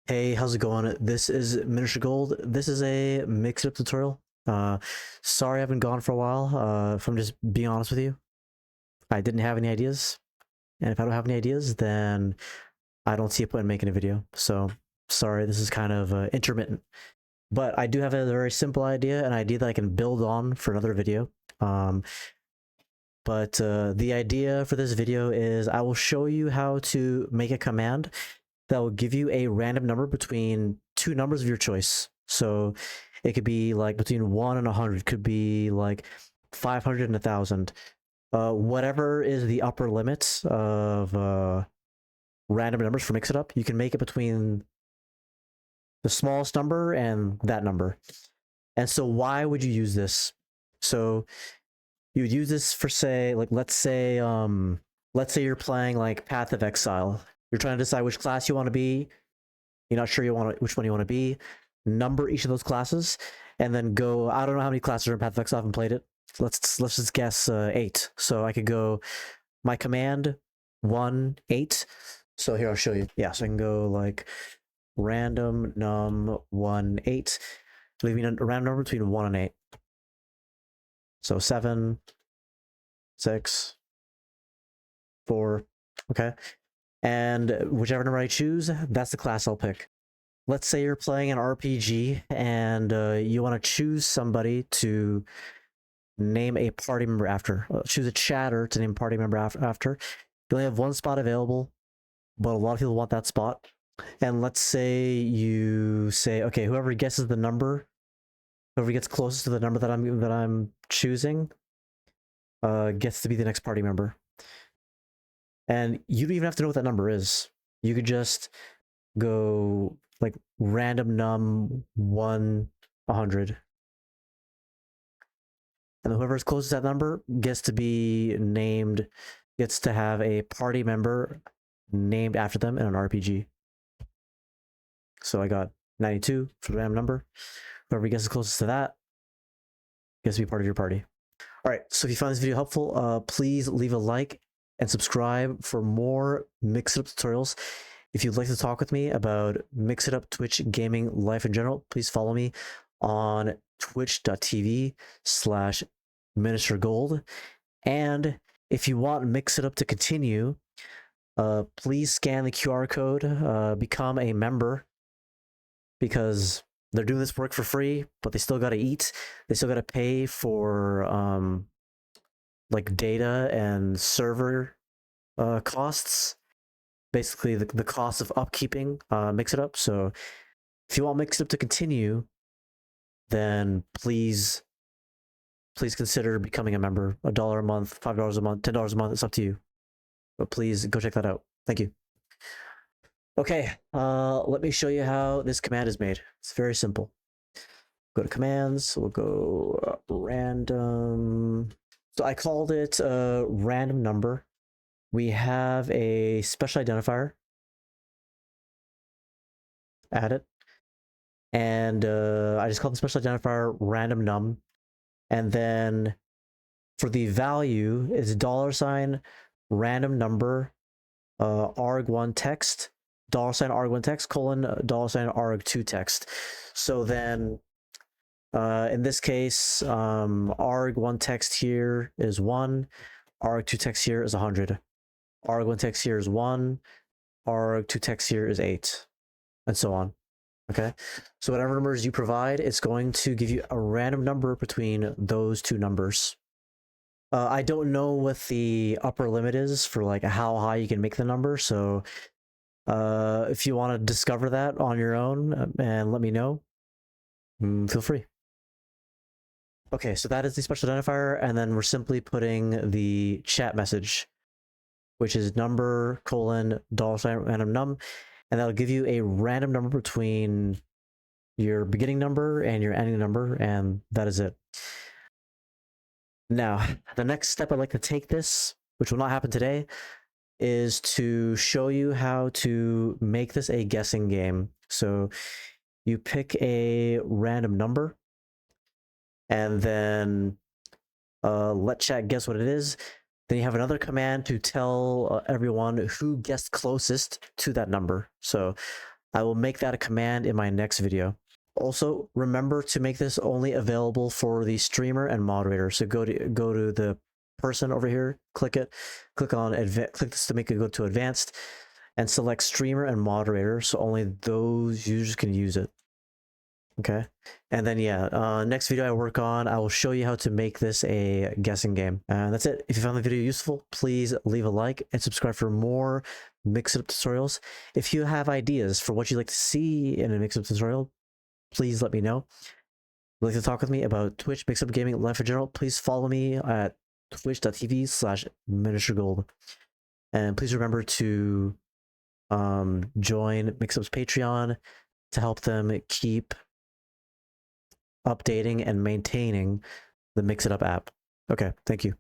Hey, how's it going? This is Miniature Gold. This is a mix-up tutorial. Sorry I haven't gone for a while. If I'm just being honest with you, I didn't have any ideas. And if I don't have any ideas, then I don't see a point in making a video. So sorry, this is kind of intermittent. But I do have a very simple idea, an idea that I can build on for another video. The idea for this video is I will show you how to make a command that will give you a random number between two numbers of your choice. So it could be like between 1 and 100, could be like 500 and 1,000. Whatever is the upper limit of random numbers for Mix It Up, you can make it between the smallest number and that number. And so why would you use this? So you would use this for, say, like let's say you're playing like Path of Exile. You're trying to decide which class you want to be. You're not sure which one you want to be. Number each of those classes, and then go. I don't know how many classes are in Path of Exile. I haven't played it. Let's just guess 8. So I could go my command 1 8. So here I'll show you. Yeah, so I can go like random num 1 8, leaving a random number between 1 and 8. So 7, 6, 4. Okay. And whichever number I choose, that's the class I'll pick. Let's say you're playing an RPG and you want to choose somebody to name a party member after. Choose a chatter to name a party member after. You only have one spot available, but a lot of people want that spot. And let's say you say, okay, whoever guesses the number, whoever gets closest to the number that I'm choosing, gets to be the next party member. And you don't even have to know what that number is. You could just go like random num 1 100. And whoever's closest to that number gets to have a party member named after them in an RPG. So I got 92 for the random number. Whoever gets closest to that gets to be part of your party. All right, so if you found this video helpful, please leave a like and subscribe for more Mix It Up tutorials. If you'd like to talk with me about Mix It Up, Twitch, gaming, life in general, please follow me on twitch.tv/MiniatureGold. And if you want Mix It Up to continue, please scan the QR code, become a member, because they're doing this work for free, but they still got to eat. They still got to pay for like data and server costs, basically the cost of upkeeping Mix It Up. So if you want Mix It Up to continue, then please consider becoming a member. $1 a month, $5 a month, $10 a month, it's up to you, but please go check that out. Thank you. Okay, let me show you how this command is made. It's very simple. Go to commands, we'll go random. So I called it a random number. We have a special identifier. Add it. And I just called the special identifier random num. And then for the value, it's $ random number arg1 text, $arg1 text colon $arg2 text. So then in this case, arg1 text here is 1, arg2 text here is 100, arg1 text here is 1, arg2 text here is 8, and so on. Okay, so whatever numbers you provide, it's going to give you a random number between those two numbers. I don't know what the upper limit is for like how high you can make the number, so if you want to discover that on your own and let me know, feel free. Okay, so that is the special identifier, and then we're simply putting the chat message, which is number colon $random num, and that'll give you a random number between your beginning number and your ending number, and that is it. Now, the next step I'd like to take this, which will not happen today, is to show you how to make this a guessing game. So you pick a random number, and then let chat guess what it is. Then you have another command to tell everyone who guessed closest to that number. So I will make that a command in my next video. Also, remember to make this only available for the streamer and moderator. So go to the person over here, click it, click this to make it go to advanced, and select streamer and moderator. So only those users can use it. Okay, and then yeah, next video I work on, I will show you how to make this a guessing game. And that's it. If you found the video useful, please leave a like and subscribe for more mix-it-up tutorials. If you have ideas for what you'd like to see in a mix-up tutorial, please let me know. If you'd like to talk with me about Twitch, mix-up gaming, life in general, please follow me at twitch.tv/miniaturegold. And please remember to join Mix-up's Patreon to help them keep updating and maintaining the Mix It Up app. Okay, thank you.